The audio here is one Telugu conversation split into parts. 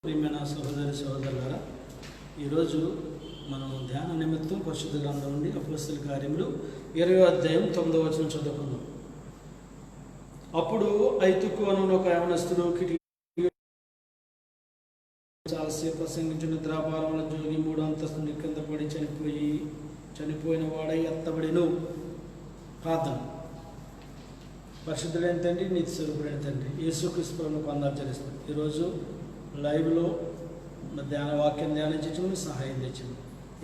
ప్రియమైన సహోదరి సహోదరులారా, ఈరోజు మనం ధ్యాన నిమిత్తం పరిశుద్ధ గ్రంథం నుండి అపోస్తల కార్యములు 20వ అధ్యాయం 9వ వచనం చదువుకుందాం. అప్పుడు ఐతుకు అను ఒక యవనస్తుడు కిటికీ చాలాసేపు ప్రసంగించిన నిద్రాభారంలో జోగి 3వ అంతస్తు కింద పడి చనిపోయిన వాడై ఎత్తబడిను. ప్రార్థన. పరిశుద్ధుడైన తండ్రి, నీతి స్వరూపుడైన తండ్రి, యేసుక్రీస్తును కొందార్చరిస్తాం. ఈరోజు లైవ్లో ధ్యాన వాక్యం ధ్యానించమని సహాయం తెచ్చింది.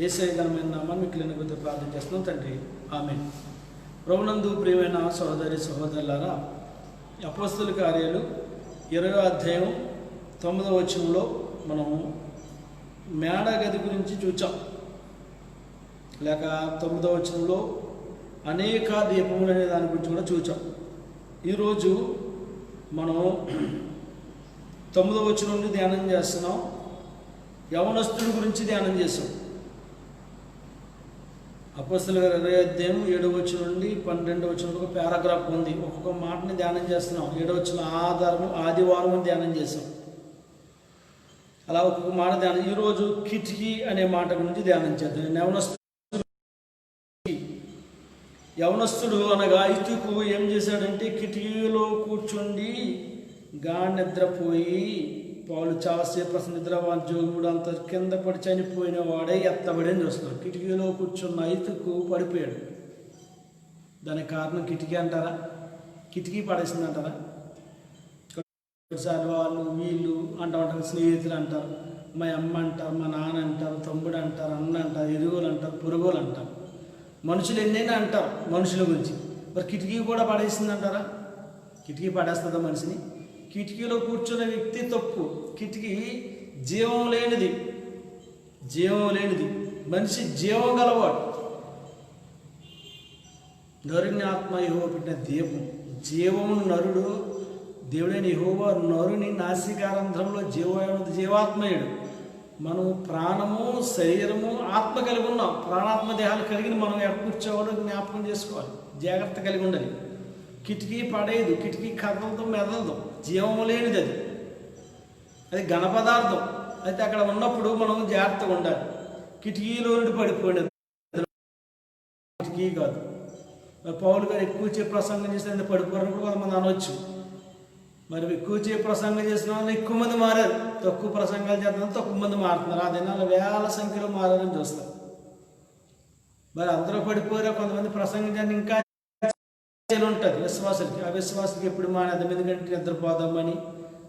యేసయ్య ఘనమైన నామాన్ని మీకు లేనిపోతే ప్రార్థన చేస్తున్నాం తండ్రి, ఆమేన్. ప్రభునందు ప్రియమైన సహోదరి సహోదరులారా, అపోస్తల కార్యాలు 20వ అధ్యాయం 9వ వచనంలో మనము మేడ గది గురించి చూచాం. లేక 9వ వచనంలో అనేక దీపములు అనే దాని గురించి కూడా చూచాం. ఈరోజు మనం 9వ వచనం నుండి ధ్యానం చేస్తున్నాం. యవనస్తుడి గురించి ధ్యానం చేసాం. అపోస్తల 20వ అధ్యాయం 7వ వచనం నుండి 12వ వచనం ఒక పారాగ్రాఫ్ ఉంది. ఒక్కొక్క మాటని ధ్యానం చేస్తున్నాం. 7వ వచనం ఆదివారం ధ్యానం చేసాం. అలా ఒక్కొక్క మాట ధ్యానం. ఈరోజు కిటికీ అనే మాట గురించి ధ్యానం చేద్దాం. యవనస్తుడు అనగా ఐతుకు ఏం చేశాడంటే కిటికీలో కూర్చుండి నిద్రపోయి పాలు చాలాసేపు నిద్రవాన్ జోగుడు అంత కింద పడి చనిపోయిన వాడే ఎత్తబడి అని చూస్తున్నాడు. కిటికీలో కూర్చున్న ఐతుకు పడిపోయాడు. దానికి కారణం కిటికీ అంటారా? కిటికీ పడేసింది అంటారా? కొన్నిసార్లు వాళ్ళు వీళ్ళు అంటారు, స్నేహితులు అంటారు, మా అమ్మ అంటారు, మా నాన్న అంటారు, తమ్ముడు అంటారు, అన్న అంటారు, ఎరువులు అంటారు, పురుగులు అంటారు. మనుషులు ఎన్నైనా అంటారు మనుషుల గురించి. మరి కిటికీ కూడా పడేసింది అంటారా? కిటికీ పడేస్తుందా మనిషిని? కిటికీలో కూర్చున్న వ్యక్తి తప్పు. కిటికీ జీవం లేనిది. మనిషి జీవం గలవాడు. నరుని ఆత్మ యెహోవా పెట్టిన దీపం. జీవమును నరుడు దేవుడైన యెహోవా నరుని నాసికారంధ్రంలో జీవాత్మయుడు. మనం ప్రాణము, శరీరము, ఆత్మ కలిగి ఉన్నాం. ప్రాణాత్మ దేహాలు కలిగిన మనం ఎక్కడ కూర్చోవాలో జ్ఞాపకం చేసుకోవాలి. జాగ్రత్త కలిగి ఉండాలి. కిటికీ పడేదు. కిటికీ కదలతో మెదలదు. జీవం లేనిది అది ఘన పదార్థం. అయితే అక్కడ ఉన్నప్పుడు మనం జాగ్రత్తగా ఉండాలి. కిటికీలో నుండి పడిపోయినది కిటికీ కాదు. పౌలు గారు ఎక్కువ ప్రసంగం చేసిన పడిపోయినప్పుడు కొంతమంది అనవచ్చు. మరి ఎక్కువ ప్రసంగం చేసిన వాళ్ళు ఎక్కువ మంది మారారు. తక్కువ ప్రసంగాలు చేద్దాం తక్కువ మంది మారుతున్నారు. ఆ దినాలు వేల సంఖ్యలో మారారని చూస్తారు. మరి అందరూ పడిపోయారు. కొంతమంది ప్రసంగం చేయాలని ఇంకా ఉంటుంది విశ్వాసులకి. ఆ విశ్వాసులకి ఎప్పుడు మానేద్దాం, ఎందుకంటే నిద్రపోదామని,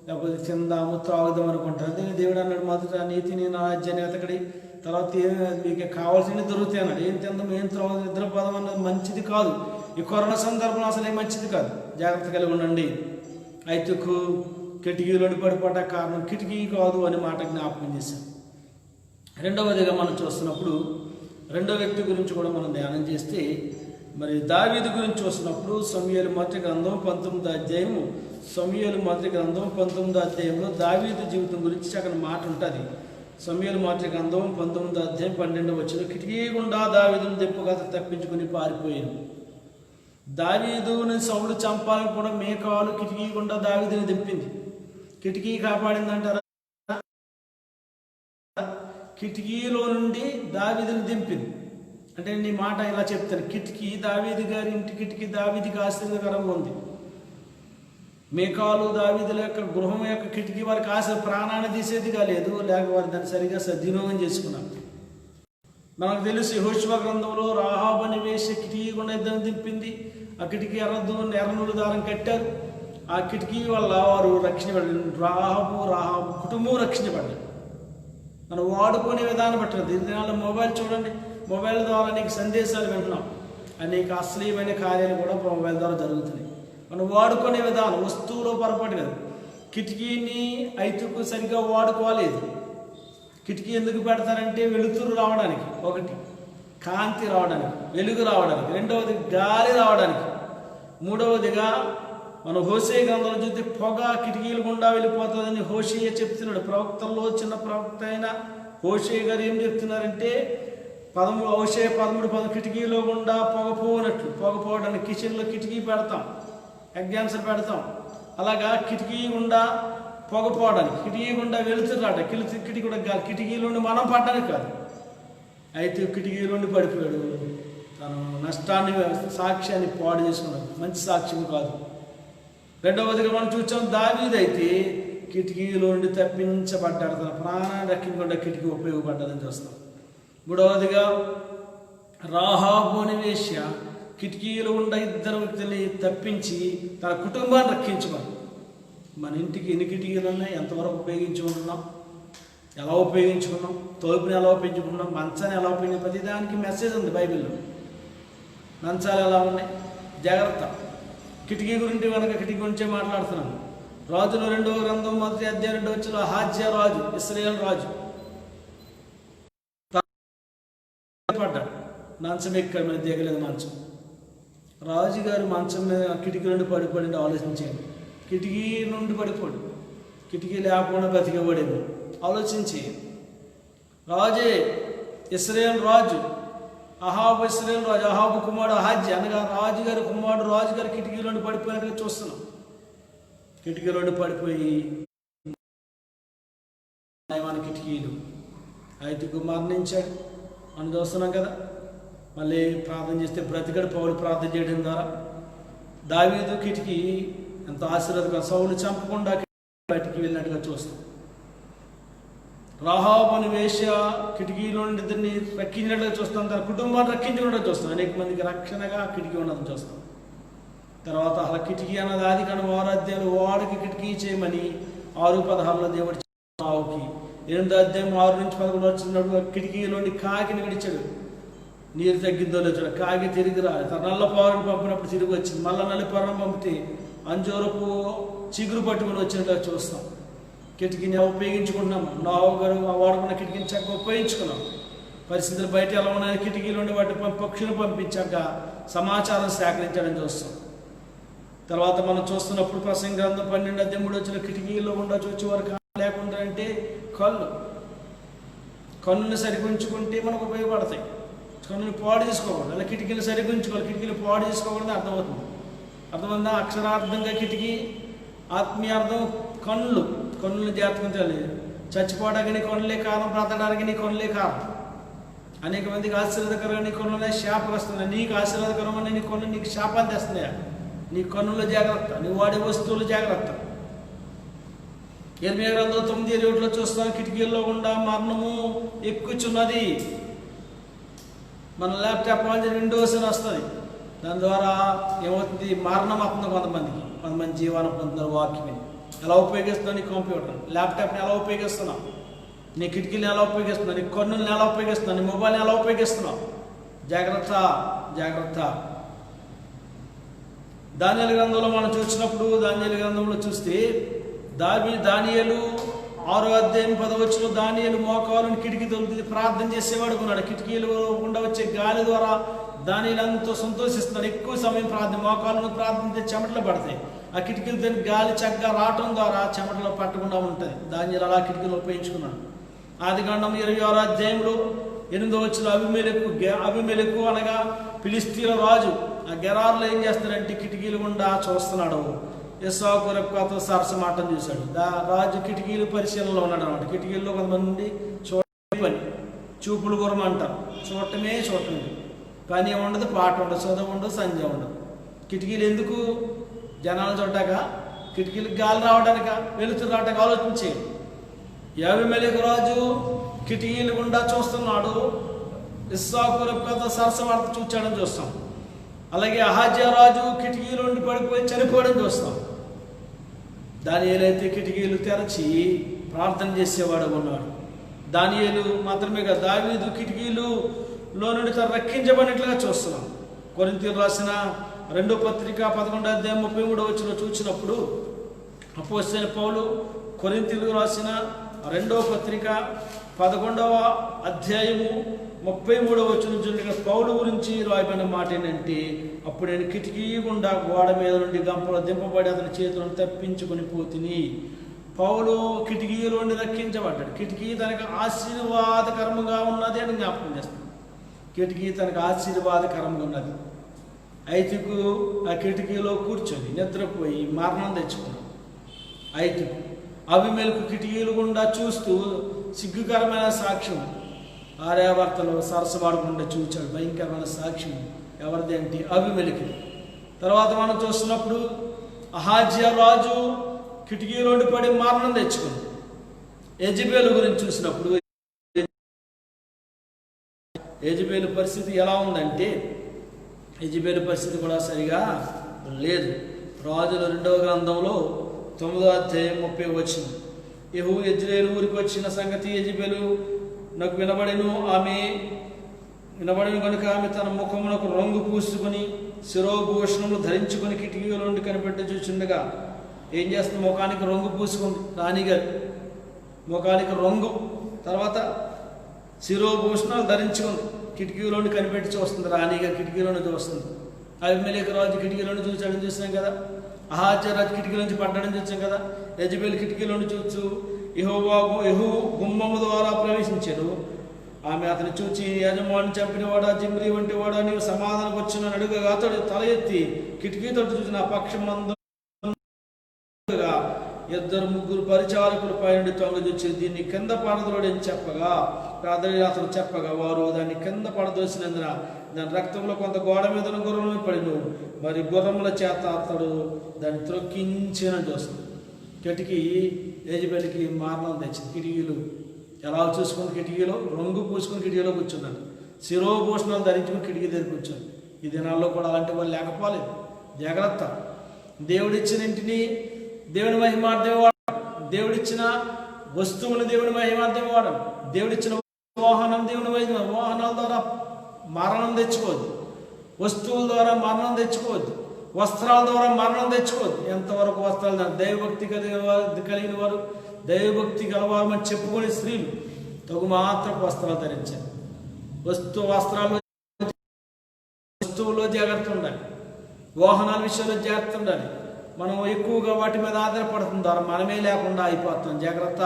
లేకపోతే తిందాము త్రాగుదాం అనుకుంటారు. అదే దేవుడు అన్నాడు, మొదట నీతిని నా రాజ్యాన్ని వెతకడి, తర్వాత మీకు కావాల్సినవి దొరుకుతాయి అన్నాడు. ఏం తిందాం, ఏం త్రాగుదాం, నిద్రపోదాం అన్నది మంచిది కాదు. ఈ కరోనా సందర్భంలో అసలు ఏం మంచిది కాదు. జాగ్రత్త కలిగి ఉండండి. ఐతుకు కిటికీలో పడిపోట కారణం కిటికీ కాదు అని మాట జ్ఞాపకం చేశాం. రెండవదిగా మనం చూస్తున్నప్పుడు రెండో వ్యక్తి గురించి కూడా మనం ధ్యానం చేస్తే, మరి దావీదు గురించి చూస్తున్నప్పుడు సమూయేలు మొదటి గ్రంథం 19వ అధ్యాయము, సమూయేలు మొదటి గ్రంథం 19వ అధ్యాయంలో దావీదు జీవితం గురించి చక్కని మాట ఉంటుంది. సమూయేలు మొదటి గ్రంథం 19వ అధ్యాయం 12వ వచనం, కిటికీ గుండా దావీదును దెప్పుగా తప్పించుకుని పారిపోయాను. దావీదుని సౌలు చంపాలని కూడా మేకాలు కిటికీ గుండా దావీదుని దింపింది. కిటికీ కాపాడిందంటారా? కిటికీలో నుండి దావీదుని దింపింది. అంటే నీ మాట ఇలా చెప్తాను, కిటికీ దావీదు గారి ఇంటి కిటికీ దావీదుకి ఆశ్చర్యకరంగా ఉంది. మేకాలు దావీదుల యొక్క గృహం యొక్క కిటికీ వారికి ప్రాణాన్ని తీసేదిగా లేదు, లేక వారు దాన్ని సరిగా సద్వినియోగం చేసుకున్నారు. మనకు తెలుసు యెహోషువ గ్రంథంలో రాహాబు అని వేసి కిటికీ గుండా ఇద్దరిని దింపింది. ఆ కిటికీ ఎర్రనూలు దారం కట్టారు. ఆ కిటికీ వల్ల వారు రక్షణ పడ్డారు. రాహాబు కుటుంబం రక్షణ పడ్డారు. మనం వాడుకునే విధానం పట్టలేదు. దీనివల్ల మొబైల్ చూడండి, మొబైల్ ద్వారా నీకు సందేశాలు వింటున్నాం. అనేక అశ్లీలమైన కార్యాలు కూడా మొబైల్ ద్వారా జరుగుతున్నాయి. మనం వాడుకునే విధానం వస్తువులో పొరపాటు కదా. కిటికీని ఐతుకు సరిగ్గా వాడుకోలేదు. కిటికీ ఎందుకు పెడతారంటే వెలుతురు రావడానికి, ఒకటి కాంతి రావడానికి, వెలుగు రావడానికి, రెండవది గాలి రావడానికి, మూడవదిగా మనం హోషేయ గ్రంథంలో చూస్తే పొగ కిటికీలు గుండా వెళ్ళిపోతుందని హోషేయ చెప్తున్నాడు. ప్రవక్తల్లో చిన్న ప్రవక్త అయిన హోషేయ గారు ఏం చెప్తున్నారంటే, హోషేయ 13:10 కిటికీలో గుండా పొగ పోవడానికి కిచెన్లో కిటికీ పెడతాం, ఎగ్జామ్స్ పెడతాం. అలాగా కిటికీ గుండా పొగపోవడానికి, కిటికీ గుండా వెళుతురాట, కిటికీ కూడా కిటికీలోండి మనం పడ్డానికి కాదు. అయితే కిటికీలోండి పడిపోయాడు. తను నష్టాన్ని సాక్ష్యాన్ని పాడు చేసుకున్నాడు. మంచి సాక్ష్యం కాదు. రెండవదిగా మనం చూసాం, దావీదు అయితే కిటికీలో నుండి తప్పించబడ్డాడు. తన ప్రాణాన్ని రక్షించకుండా కిటికీ ఉపయోగపడ్డదని చూస్తాం. మూడవదిగా రాహాబు అనే వేశ్య కిటికీలో ఉన్న ఇద్దరు వ్యక్తుల్ని తప్పించి తన కుటుంబాన్ని రక్షించుకున్నాడు. మన ఇంటికి ఎన్ని కిటికీలు ఉన్నాయి, ఎంతవరకు ఉపయోగించుకుంటున్నాం, ఎలా ఉపయోగించుకున్నాం, తలుపుని ఎలా ఉపయోగించుకున్నాం, మంచాన్ని ఎలా ఉపయోగించుకున్నాం, ప్రతిదానికి మెసేజ్ ఉంది బైబిల్లో. మంచాలు ఎలా ఉన్నాయి, జాగ్రత్త. కిటికీ గురించి కనుక కిటికీ గురించే మాట్లాడుతున్నాను. రాజులు 2వ గ్రంథం 1వ అధ్యాయం 2వ వచనంలో అహాజ్యా రాజు, ఇశ్రాయేలు రాజు పడ్డాడు. మంచం ఎక్కడ మీద దిగలేదు. మంచం రాజుగారు మంచం మీద కిటికీ నుండి పడిపోయి ఆలోచించాడు. కిటికీ నుండి పడిపోడు, కిటికీ లేకుండా బతికేవాడేమో ఆలోచించి. రాజే ఇశ్రాయేలు రాజు అహాబు, ఇశ్రాయేలు రాజు అహాబు కుమారుడు అహాజ్యా అనగా రాజుగారి కుమారుడు రాజుగారి కిటికీలోండి పడిపోయినట్టుగా చూస్తున్నాం. కిటికీలోండి పడిపోయి మన కిటికీలు ఐదుకు మరణించాడు మనం చూస్తున్నాం కదా. మళ్ళీ ప్రార్థన చేస్తే బ్రతికడు పౌలు ప్రార్థన చేయడం ద్వారా. దావీదు కిటికీ ఎంత ఆశీర్వాదం, సౌలు చంపకుండా బయటికి వెళ్ళినట్టుగా చూస్తాం. రాహాబు అనే వేశ్య కిటికీలో నుండి ఇద్దరిని రక్షించినట్టుగా చూస్తాం. తన కుటుంబాన్ని రక్షించినట్టుగా చూస్తాం. అనేక మందికి రక్షణగా కిటికీ ఉన్నదని చూస్తాం. తర్వాత అలా కిటికీ అన్నది ఆదికాండం 6వ అధ్యాయంలో వాడికి కిటికీ చేయమని 6:16 దేవుడు ఆవుకి, 8వ అధ్యాయం 6 నుంచి 11 వచ్చినప్పుడు కిటికీలోని కాకిని విడిచాడు. నీరు తగ్గిందో లేచాడు, కాకి తిరిగి రాలేదు. తన నల్ల పౌరుని పంపినప్పుడు తిరిగి వచ్చింది. మళ్ళీ నల్ల పౌరుని పంపితే అంజూరపు చిగురు పట్టుకుని వచ్చినట్టుగా చూస్తాం. కిటికీని ఉపయోగించుకుంటున్నాము. నావు గారు వాడుకున్న కిటికీని చక్కగా ఉపయోగించుకున్నాం. పరిస్థితులు బయట ఎలా ఉన్నాయని కిటికీలోండి వాటి పక్షులు పంపించాక సమాచారం సేకరించడం చూస్తాం. తర్వాత మనం చూస్తున్నప్పుడు ప్రసంగ గ్రంథం 12వ అధ్యాయం 3వ వచనం, కిటికీలో గుండా చూచి వారు లేకుండా అంటే కన్నుని సరిగుంచుకుంటే మనకు ఉపయోగపడతాయి. కన్నుని పాడు చేసుకోకూడదు. అలా కిటికీలు సరిగుంచుకోవాలి. కిటికీలు పాడు చేసుకోకూడదు అర్థమవుతుంది. అర్థమైందా? అక్షరార్థంగా కిటికీ, ఆత్మీయార్థం కన్నులు జాగ్రత్తగా తెలియదు. చచ్చిపోవడానికి నీ కన్నులే కారణం, బ్రతకడానికి నీ కన్నులే కారణం. అనేక మందికి ఆశీర్వాదకరంగా నీ కన్నులనే శాపం వస్తున్నాయి. నీకు ఆశీర్వాదకరమైన నీ కన్ను నీకు శాపాన్ని తెస్తున్నాయా? నీ కన్నుల జాగ్రత్త, నీ వాడే వస్తువుల జాగ్రత్త. ఇర్మియా గ్రంథం 9:7 చూస్తాం, కిటికీల్లో గుండా మరణము ఎక్కుచున్నది. మన ల్యాప్టాప్ ఆన్ విండోస్ అని వస్తుంది. దాని ద్వారా ఏమవుతుంది? మరణం అవుతుంది. కొంతమంది జీవనం పొందుతున్నారు. వాక్యం ఎలా ఉపయోగిస్తున్నావు? నీ కంప్యూటర్ ల్యాప్టాప్ని ఎలా ఉపయోగిస్తున్నావు? నీ కిటికీని ఎలా ఉపయోగిస్తున్నావు? నీ కన్నుల్ని ఎలా ఉపయోగిస్తున్నావు? నీ మొబైల్ని ఎలా ఉపయోగిస్తున్నావు? జాగ్రత్త. దానియేలు గ్రంథంలో మనం చూసినప్పుడు, దానియేలు గ్రంథంలో చూస్తే దానియేలు 6వ అధ్యాయం 10వ వచనంలో దానియేలు మోకాలుని కిటికీ తొలిపి ప్రార్థన చేసేవాడు ఉన్నాడు. కిటికీలు గుండా వచ్చే గాలి ద్వారా దానియేలు ఎంతో సంతోషిస్తున్నాడు. ఎక్కువ సమయం మోకాలను ప్రార్థన చెమటలు పడతాయి. ఆ కిటికీలు దాని గాలి చక్కగా రావటం ద్వారా చెమటలో పట్టకుండా ఉంటుంది. దానియేలు అలా కిటికీలు ఉపయోగించుకున్నాడు. ఆదికాండం 26వ అధ్యాయంలో 8వ వచనంలో అబీమెలెకు అనగా ఫిలిష్తీయుల రాజు ఆ గెరారులో ఏం చేస్తాడంటే కిటికీలు గుండా చూస్తున్నాడు. ఎస్సావు కొరకుతో సరసమాటం చూశాడు. రాజు కిటికీలు పరిశీలనలో ఉన్నాడు అనమాట. కిటికీల్లో కొంతమంది చూడటమే పని, చూపులు గురం అంటారు. చూడటమే పని ఉండదు, పాట ఉండదు, చదువు ఉండదు, సంధ్య ఉండదు. కిటికీలు ఎందుకు? జనాలు చూడ్డాక, కిటికీలకు గాలి రావడానిక, వెలుతురు రావడానికి ఆలోచించే. అబీమెలెకు రాజు కిటికీలు గుండా చూస్తున్నాడు. ఎస్సావు కొరకుతో సరసమాటం చూచాడని చూస్తాం. అలాగే అహాజ్యా రాజు కిటికీలో నుండి పడిపోయి చనిపోవడం చూస్తాం. దానియేలు అయితే కిటికీలు తెరచి ప్రార్థన చేసేవాడు ఉన్నాడు. దానియేలు మాత్రమే కాదు, దావీదు కిటికీలో నుండి తను రక్షించబడినట్లుగా చూస్తున్నాం. కొరింథీయులకు రాసిన 2వ పత్రిక 11వ అధ్యాయం 33వ వచనంలో చూసినప్పుడు అపోస్తలుడైన పౌలు కొరింథీయులకు రాసిన 2వ పత్రిక 11వ అధ్యాయము 33వ వచనం చూడండి. పౌలు గురించి రాయబడిన మాట ఏంటంటే, అప్పుడు నేను కిటికీ గుండా గోడ మీద నుండి గంపలో దింపబడి అతని చేతులను తప్పించుకొని పోతిని. పౌలు కిటికీలో నుండి రక్షించబడ్డాడు. కిటికీ తనకు ఆశీర్వాదకరముగా ఉన్నది అని జ్ఞాపకం చేస్తాడు. కిటికీ తనకు ఆశీర్వాదకరంగా ఉన్నది. ఐతుకు ఆ కిటికీలో కూర్చొని నిద్రపోయి మరణం తెచ్చుకున్నాడు. ఐతుకు అబీమెలెకు కిటికీలు గుండా చూస్తూ సిగ్గుకరమైన సాక్ష్యం, భార్యాభర్తలు సరసమాడకుండా చూచాడు. భయంకరమైన సాక్ష్యం ఎవరిది అంటే అబీమెలెకు. తర్వాత మనం చూస్తున్నప్పుడు అహాజ్యా రాజు కిటికీలోండి పడి మరణం తెచ్చుకుంది. యెజెబెలు గురించి చూసినప్పుడు యెజెబెలు పరిస్థితి ఎలా ఉందంటే, యెజెబెలు పరిస్థితి కూడా సరిగా లేదు. రాజుల 2వ గ్రంథంలో 9వ అధ్యాయం 30 వచ్చింది. యెహూ యెజ్రెయేలు ఊరికి వచ్చిన సంగతి యెజెబెలు నాకు వినబడెను కనుక ఆమె తన ముఖమునకు రంగు పూసుకొని శిరోభూషణములు ధరించుకొని కిటికీల నుండి కనిపెట్టి చూచుండగా ఏం చేస్తుంది? ముఖానికి రంగు పూసుకుంది రాణిగారు. ముఖానికి రంగు, తర్వాత శిరోభూషణాలు ధరించుకుంది. కిటికీలోని కనిపెట్టి చూస్తుంది. రాణిగారు కిటికీలోని చూస్తుంది. అబీమెలెకు రాజు కిటికీలోని చూసాడని చూసాం కదా. అహాజ్యా రాజు కిటికీలోంచి పడ్డాడని చూసాం కదా. యెజెబెలు కిటికీలోని చూచు యెహూ గుమ్మము ద్వారా ప్రవేశించారు. ఆమె అతను చూచి, యజమాని చంపినవాడా, జిమ్రీ వంటి వాడా, నీవు సమాధానం వచ్చిన అడుగగా అతడు తల ఎత్తి కిటికీ తట్టు చూసి నా పక్షమందు 2-3 పరిచారకులు పైనుండి తొంగజొచ్చి దీన్ని కింద పడదోడని చెప్పగా, అతను చెప్పగా వారు దాన్ని కింద పడదోసినందున దాని రక్తంలో కొంత గోడ మీద గుర్రం పడిను. మరి గుర్రముల చేత అతడు దాన్ని త్రొక్కించినని చూస్తుంది. కిటికీ యెజెబెలుకి మరణం తెచ్చింది. కిటికీలు ఎలా చూసుకుని కిటికీలో రంగు పూసుకుని కిటికీలో కూర్చున్నాను. శిరోభూషణాలు ధరించుకుని కిటికీ దగ్గర కూర్చొని. ఈ దినాల్లో కూడా అలాంటి వాళ్ళు లేకపోలేదు. జాగ్రత్త. దేవుడిచ్చిన ఇంటిని దేవుని మహిమార్థమే వాడాలి. దేవుడిచ్చిన వస్తువుని దేవుని మహిమార్థమే వాడాలి. దేవుడిచ్చిన వాహనం దేవుని మహిమ. వాహనాల ద్వారా మరణం తెచ్చుకోవద్దు. వస్తువుల ద్వారా మరణం తెచ్చుకోవద్దు. వస్త్రాల ద్వారా మరణం తెచ్చుకోవద్దు. ఎంతవరకు వస్త్రాలు దైవభక్తి కలిగిన వారు, దైవభక్తి గలవారు అని చెప్పుకునే స్త్రీలు తగు మాత్రపు వస్త్రాలు ధరించారు. వస్తువుల్లో జాగ్రత్త ఉండాలి. వాహనాల విషయంలో జాగ్రత్త ఉండాలి. మనం ఎక్కువగా వాటి మీద ఆధారపడుతున్న ద్వారా మనమే లేకుండా అయిపోతాం. జాగ్రత్త.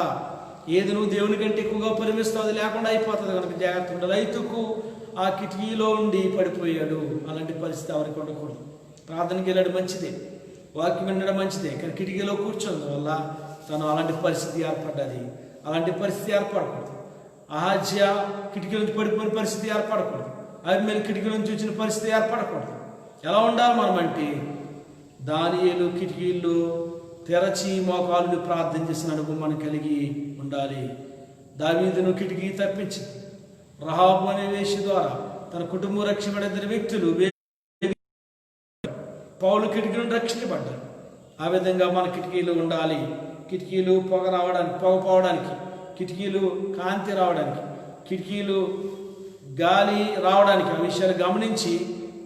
ఏది నువ్వు దేవుని కంటే ఎక్కువగా పరిమిస్తావు అది లేకుండా అయిపోతుంది కనుక జాగ్రత్త ఉండాలి. రైతుకు ఆ కిటికీలో ఉండి పడిపోయాడు. అలాంటి పరిస్థితి ఎవరికి ఉండకూడదు. ప్రార్థనకి వెళ్ళడం మంచిదే, వాక్యం వినడం మంచిదే, కానీ కిటికీలో కూర్చోందు వల్ల తను అలాంటి పరిస్థితి ఏర్పడ్డది. అలాంటి పరిస్థితి ఏర్పడకూడదు. అహాజ్యా కిటికీ నుంచి పడిపోయిన పరిస్థితి ఏర్పడకూడదు. అబీమెలెకు కిటికీ నుంచి వచ్చిన పరిస్థితి ఏర్పడకూడదు. ఎలా ఉండాలి మనం అంటే, దానియేలు కిటికీల్లో తెరచి మోకాలు ప్రార్థన చేసిన అనుభవం మనం కలిగి ఉండాలి. దావీదును కిటికీ తప్పించి రహాబు అనే వేశ్య ద్వారా తన కుటుంబం రక్షించబడిన 2 వ్యక్తులు పౌలు కిటికీలను రక్షించబడ్డారు. ఆ విధంగా మన కిటికీలు ఉండాలి. కిటికీలు పొగ పోవడానికి, కిటికీలు కాంతి రావడానికి, కిటికీలు గాలి రావడానికి, ఆ విషయాలు గమనించి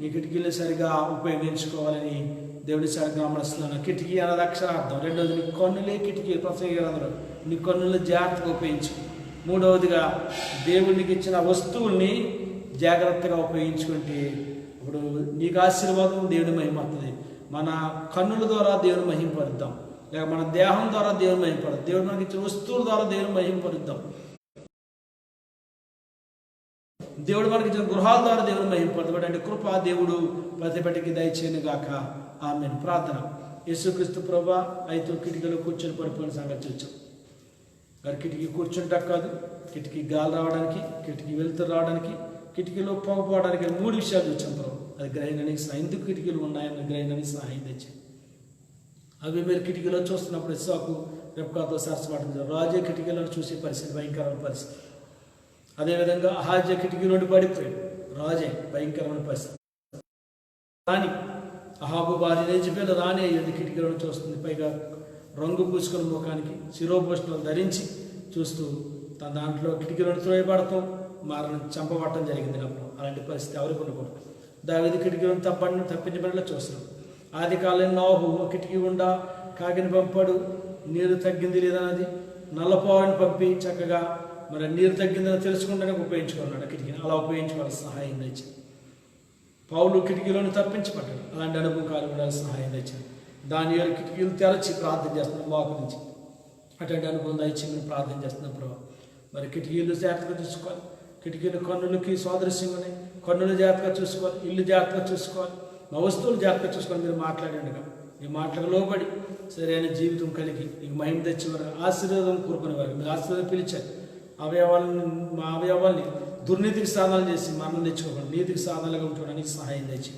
నీ కిటికీలు సరిగా ఉపయోగించుకోవాలని దేవుడి సరిగ్గా గమనిస్తున్నాను. కిటికీ అన్నది అక్షరార్థం. రెండవది నీ కన్నులే కిటికీ. ప్రసంగంలో నీ కన్నులు జాగ్రత్తగా ఉపయోగించు. మూడవదిగా దేవునికి ఇచ్చిన వస్తువుల్ని జాగ్రత్తగా ఉపయోగించుకుంటే ఇప్పుడు నీకు ఆశీర్వాదం, దేవుని మహిమవుతుంది. మన కన్నుల ద్వారా దేవుని మహింపరుద్దాం, లేక మన దేహం ద్వారా దేవుని మహింపరుద్దాం. దేవుడు మనకి ఇచ్చిన వస్తువుల ద్వారా దేవుని మహింపరుద్దాం. దేవుడు మనకి ఇచ్చిన గృహాల ద్వారా దేవుని మహింపరుద్దాం. అంటే కృప దేవుడు ప్రతి బిడ్డకి దయచేయను గాక. ఆమేన్. ప్రార్థన. యేసుక్రీస్తు ప్రభువా, అయితే కిటికీలో కూర్చొని పడిపోయిన సంగతి చూచాం. గారు కిటికీ కూర్చుంటా కాదు, కిటికీ గాలి రావడానికి, కిటికీ వెలుతురు రావడానికి, కిటికీలో పోకపోవడానికి 3 విషయాలు చూచాం ప్రభు. అది గ్రహించడానికి సహాయం. ఎందుకు కిటికీలు ఉన్నాయని గ్రహించడానికి సహాయం తెచ్చాయి. అబీమెలెకు కిటికీలో చూస్తున్నప్పుడు ఇస్సాకు రెబ్కాతో సరసమాడుతుంది. రాజే కిటికీలను చూసే పరిస్థితి, భయంకరమైన పరిస్థితి. అదేవిధంగా అహాజ్యా కిటికీ నుండి పడిపోయాడు. రాజే భయంకరమైన పరిస్థితి. రాణి అహాబు భార్య యెజెబెలు రాణి అయ్యింది. కిటికీలను చూస్తుంది. పైగా రంగు పూసుకుని ముఖానికి శిరోభూషణాలు ధరించి చూస్తూ తన దాంట్లో కిటికీలను త్రోయబడతాం, చంపబడటం జరిగింది. అప్పుడు అలాంటి పరిస్థితి ఎవరికి ఉండకూడదు. దావీదు కిటికీలను తప్పించబడిలా చూస్తున్నాం. ఆది కాలం నోహు కిటికీ గుండా కాకిని పంపాడు. నీరు తగ్గింది లేదన్నది నల్లపోవని పంపి చక్కగా మరి నీరు తగ్గిందని తెలుసుకుంటానికి ఉపయోగించుకున్నాడు కిటికీని. అలా ఉపయోగించుకోవాల్సిన సహాయం తెచ్చింది. పౌలు కిటికీలను తప్పించబడ్డాడు. అలాంటి అనుభవం కాలం సహాయం తెచ్చింది. దానియేలు కిటికీలు తెరచి ప్రార్థన చేస్తున్నాం మాకు నుంచి. అటువంటి అనుభవం దయచి మేము ప్రార్థన చేస్తున్నాం ప్రభావ. మరి కిటికీలు జాగ్రత్తగా చూసుకోవాలి. కిటికీలు కన్నులకి సాదృశ్యం ఉన్నాయి. కన్నులు జాగ్రత్తగా చూసుకోవాలి, ఇల్లు జాగ్రత్తగా చూసుకోవాలి, మా వస్తువులు జాగ్రత్తగా చూసుకోవాలి. మీరు మాట్లాడండి. మీ మాటలకు లోబడి సరైన జీవితం కలిగి నీకు మహిమ తెచ్చేవారు, ఆశీర్వాదం కోరుకునేవారు. మీరు ఆశీర్వాదం పిలిచారు. అవయవాలను, మా అవయవాల్ని దుర్నీతికి సాధనలు చేసి మరణం తెచ్చుకోకుండా నీతికి సాధనలుగా ఉంటుకోవడానికి సహాయం తెచ్చి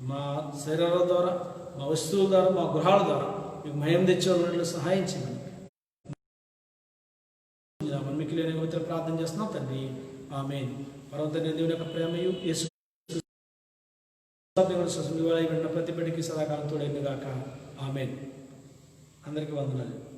మా శరీరాల ద్వారా, మా వస్తువుల ద్వారా, మా గృహాల ద్వారా మీకు మహిమ తెచ్చేవాళ్ళు సహాయం చేయమని మిక్కిలేని ప్రార్థన చేస్తున్నాం తండ్రి. ఆమేన్. పరమతండ్రి దేవుని యొక్క ప్రేమయు యేసు ప్రతి బిడ్డకి సదాకాలం తోడైంది గాక. ఆమేన్. అందరికీ వందనాలు.